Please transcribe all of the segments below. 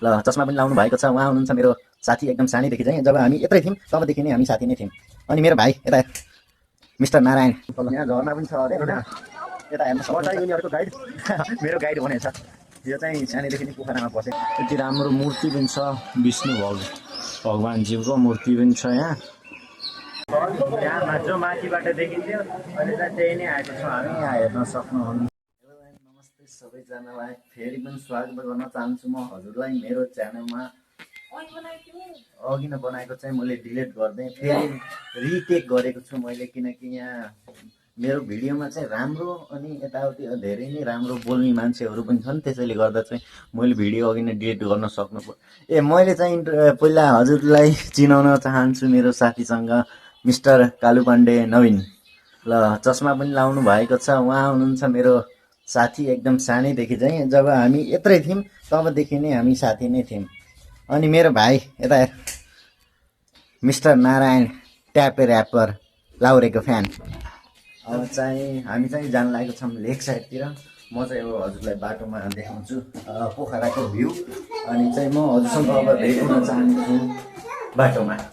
ल चस्मा पनि लाउनु भएको छ। उहाँ हुनुहुन्छ मेरो साथी एकदम सानैदेखि चाहिँ। जब हामी यत्रै थियौँ तबदेखि नै हामी साथी नै थियौँ। अनि मेरो भाइ यता मिस्टर नारायण, यहाँ झर्ना पनि छ अरे होइन, यता हेर्नु सक्नुहुन्छ यिनीहरूको गाइड मेरो गाइड भनेछ। यो चाहिँ सानैदेखि नै पोखरामा बसेको। यति राम्रो मूर्ति पनि छ, विष्णु भगवानजीको मूर्ति पनि छ यहाँ। यहाँ जो माथिबाट देखिन्थ्यो अहिले चाहिँ त्यही नै आएको छ, हामी यहाँ हेर्न सक्नुहुन्न। नमस्ते सबैजनालाई, फेरि पनि स्वागत गर्न चाहन्छु म हजुरलाई मेरो च्यानलमा। अघि नै बनाएको चाहिँ मैले डिलिट गरिदिएँ, फेरि रिटेक गरेको छु मैले, किनकि यहाँ मेरो भिडियोमा चाहिँ राम्रो अनि यताउति धेरै नै राम्रो बोल्ने मान्छेहरू पनि छन्। त्यसैले गर्दा चाहिँ मैले भिडियो अघि नै डिलिट गर्न सक्नु पर्यो। मैले चाहिँ पहिला हजुरलाई चिनाउन चाहन्छु मेरो साथीसँग, मिस्टर कालु पाण्डे नवीन। ल चस्मा पनि लाउनु भएको छ। उहाँ हुनुहुन्छ मेरो साथी एकदम सानैदेखि चाहिँ। जब हामी यत्रै थियौँ तबदेखि नै हामी साथी नै थियौँ। अनि मेरो भाइ यता मिस्टर नारायण, ट्यापे ऱ्यापर, लाउरेको फ्यान। अब चाहिँ हामी चाहिँ जान लागेको छौँ लेक साइडतिर। म चाहिँ अब हजुरलाई बाटोमा देखाउँछु पोखराको भ्यू। अनि चाहिँ म हजुरसँग अब भेट हुन चाहन्छु बाटोमा। हामी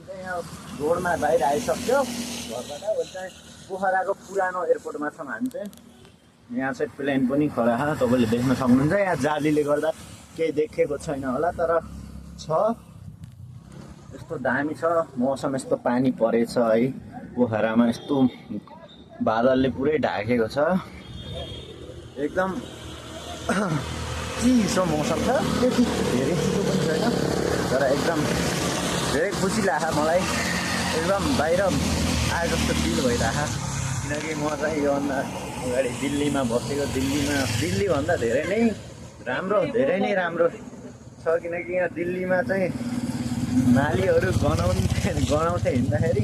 चाहिँ यहाँ रोडमा बाहिर आइसक्यो घरबाट। चाहिँ पोखराको पुरानो एयरपोर्टमा छौँ हामी चाहिँ। यहाँ चाहिँ प्लेन पनि खडा छ, तपाईँले देख्न सक्नुहुन्छ। यहाँ जालीले गर्दा केही देखेको छैन होला, तर छ। यस्तो दामी छ मौसम, यस्तो पानी परेछ है पोखरामा, यस्तो बादलले पुरै ढाकेको छ, एकदम चिसो मौसम छ। त्यति धेरै चिसो पनि छैन, तर एकदम धेरै खुसी लाग्छ मलाई। एकदम बाहिर आए जस्तो फिल भइरहेको, किनकि म चाहिँ योभन्दा अगाडि दिल्लीमा बसेको। दिल्लीभन्दा धेरै नै राम्रो छ, किनकि यहाँ दिल्लीमा चाहिँ नालीहरू गनाउँथे हिँड्दाखेरि,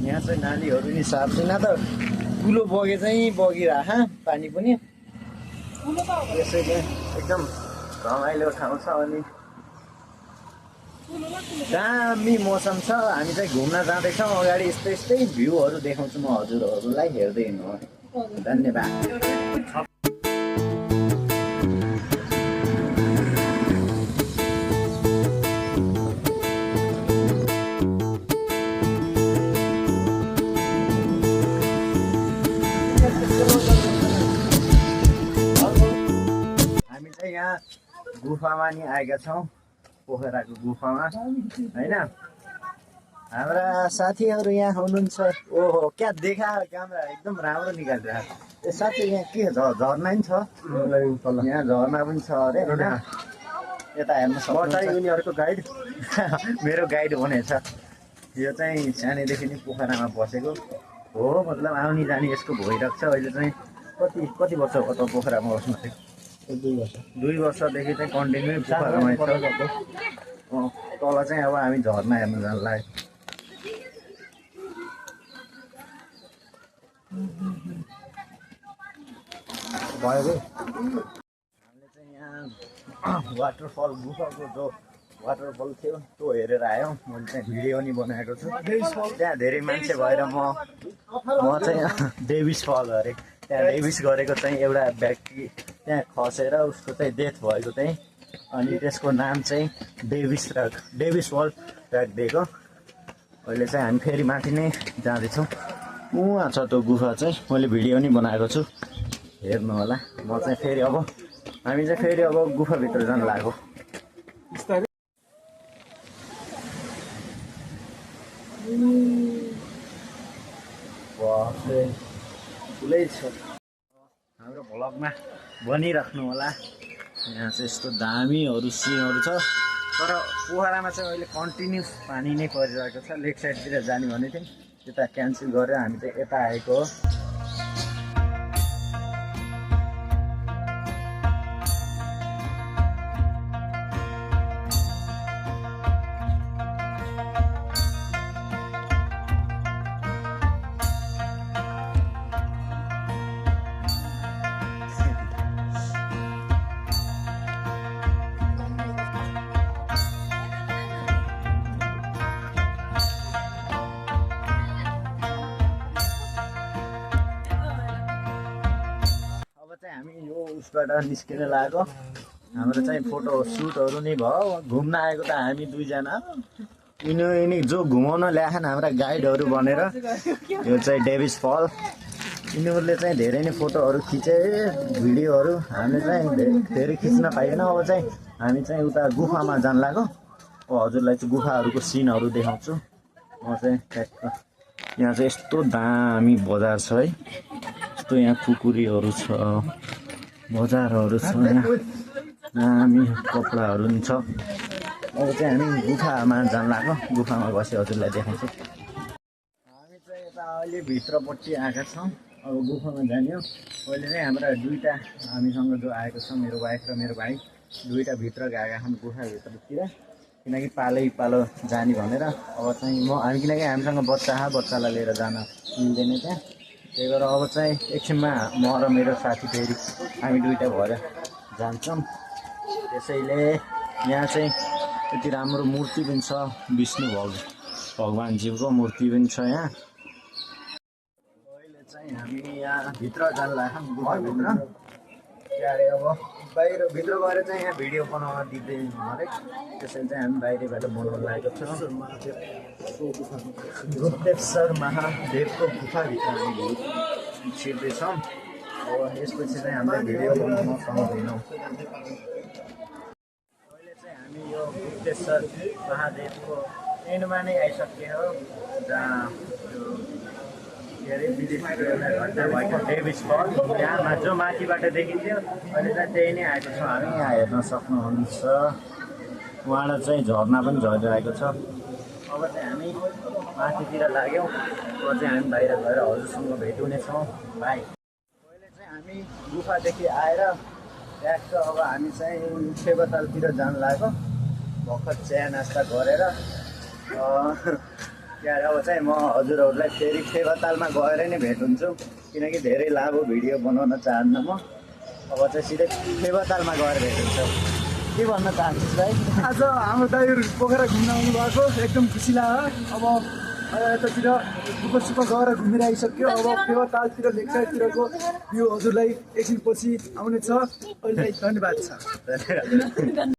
यहाँ चाहिँ नालीहरू नि साफ छैन। त ठुलो बगे चाहिँ बगिरह पानी पनि, त्यसैले एकदम रमाइलो ठाउँ छ अनि दामी मौसम छ। हामी चाहिँ घुम्न जाँदैछौँ, अगाडि यस्तै भ्यूहरू देखाउँछु म हजुरहरूलाई, हेर्दै हिँड्नु। धन्यवाद। हामी चाहिँ यहाँ गुफामा नि आएका छौँ, पोखराको गुफामा होइन। हाम्रा साथीहरू यहाँ हुनुहुन्छ। ओहो क्या देखा क्यामेरा एकदम राम्रो निकालिरहेको। ए साथी यहाँ के झर्ना नि छ, यहाँ झर्ना पनि छ अरे होइन। यता हेर्नु सक्नुहुन्छ यिनीहरूको गाइड मेरो गाइड भनेछ। यो चाहिँ सानैदेखि नै पोखरामा बसेको हो, मतलब आउने जाने यसको भइरहेको छ। अहिले चाहिँ कति वर्ष भयो त पोखरामा बस्नु थियो? 2 वर्षदेखि चाहिँ कन्टिन्यू पोखरामै छ। तल चाहिँ अब हामी झर्ना हेर्नु जानु लाग्यो। हामीले चाहिँ यहाँ वाटरफल, गुफाको जो वाटरफल थियो त्यो हेरेर आयौँ। मैले चाहिँ भिडियो नि बनाएको छु। त्यहाँ धेरै मान्छे भएर म चाहिँ डेभिस फल अरे, त्यहाँ डेभिस गरेको चाहिँ एउटा व्यक्ति त्यहाँ खसेर उसको चाहिँ डेथ भएको चाहिँ, अनि त्यसको नाम चाहिँ डेभिस फल राखिदिएको। अहिले चाहिँ हामी फेरि माथि नै जाँदैछौँ। उहाँ छ त्यो गुफा चाहिँ, मैले भिडियो नि बनाएको छु, हेर्नु होला। म चाहिँ फेरि हामी चाहिँ फेरि गुफाभित्र जानु लाग्यो। ठुलै छ, हाम्रो भ्लगमा बनिराख्नु होला। यहाँ चाहिँ यस्तो दामीहरू सिनहरू छ, तर पोखरामा चाहिँ अहिले कन्टिन्युस पानी नै परिरहेको छ। लेक साइडतिर जाने भने थियौँ, त्यता क्यान्सल गरेर हामी चाहिँ यता आएको हो। हामी यो उसबाट निस्किन लाग्यो। हाम्रो चाहिँ फोटो सुटहरू नि भयो। घुम्न आएको त हामी दुईजना, यिनी जो घुमाउन ल्याएछन् हाम्रा गाइडहरू बनेर। यो चाहिँ डेभिस फल, यिनीहरूले चाहिँ धेरै नै फोटोहरू खिचे, भिडियोहरू हामीले चाहिँ धेरै खिच्न पाइएन। अब चाहिँ हामी चाहिँ उता गुफामा जान लाग्यो। अब हजुरलाई चाहिँ गुफाहरूको सिनहरू देखाउँछु म चाहिँ। ठ्याक्क यहाँ चाहिँ यस्तो दामी बजार छ है, यस्तो यहाँ कुकुरीहरू छ, बजारहरू छ, यहाँ दामी कपडाहरू पनि छ। अब चाहिँ हामी गुफामा जान लाग्यो, गुफामा बसी हजुरलाई देखाउँछु। हामी चाहिँ यता अहिले भित्रपट्टि आएका छौँ। अब गुफामा जाने हो। अहिले चाहिँ हाम्रा दुईवटा हामीसँग जो आएको छ, मेरो वाइफ र मेरो भाइ, दुईवटा भित्र गएका छन् गुफाभित्रतिर, किनकि पालो जाने भनेर। अब चाहिँ हामी किनकि हामीसँग बच्चालाई लिएर जान मिल्दैन त्यहाँ, त्यही भएर अब चाहिँ एकछिनमा म र मेरो साथी फेरि हामी दुईवटा भएर जान्छौँ। त्यसैले यहाँ चाहिँ यति राम्रो मूर्ति पनि छ, विष्णु भगवान्जीको मूर्ति पनि छ यहाँ। अहिले चाहिँ हामी यहाँ भित्र जान लाग्छौँ गुफाभित्र। क्यारे अब भित्र गएर चाहिँ यहाँ भिडियो बनाउन दिँदैन अरे, त्यसैले चाहिँ हामी बाहिरबाट बनाउन लागेको छौँ। गुप्तेश्वर महादेवको गुफाभित्र हामी छिर्दैछौँ। अब यसपछि चाहिँ हामीले भिडियो बनाउन पाउँदैनौँ। अहिले चाहिँ हामी यो गुप्तेश्वर महादेवको एन्डमा नै आइसक्यो, जहाँ के अरे विदेशको एउटा घटना भएको डेभिस फल, यहाँ जो माथिबाट देखिन्थ्यो अहिले चाहिँ त्यही नै आएको छ। हामी यहाँ हेर्न सक्नुहुन्छ, उहाँबाट चाहिँ झर्ना पनि झरिरहेको छ। अब चाहिँ हामी माथितिर लाग्यौँ। अब चाहिँ हामी बाहिर गएर हजुरसँग भेट हुनेछौँ। बाई। अहिले चाहिँ हामी गुफादेखि आएर ट्याक्क अब हामी चाहिँ फेवातालतिर जान लाग्यो, भर्खर चिया नास्ता गरेर। त्यहाँ अब चाहिँ म हजुरहरूलाई फेरि फेवातालमा गएर नै भेट हुन्छु, किनकि धेरै लामो भिडियो बनाउन चाहन्न म। अब चाहिँ सिधै फेवातालमा गएर भेट हुन्छ। के भन्न चाहन्छु भाइ? आज हाम्रो दाइहरू पोखरा घुम्न आउनु भएको, एकदम खुसी लाग्यो। अब यतातिर सुपर गएर घुमेर आइसक्यो। अब फेवातालतिर लेक साइडतिरको भ्यू हजुरलाई एकछिनपछि आउनेछ। अहिले धन्यवाद छ।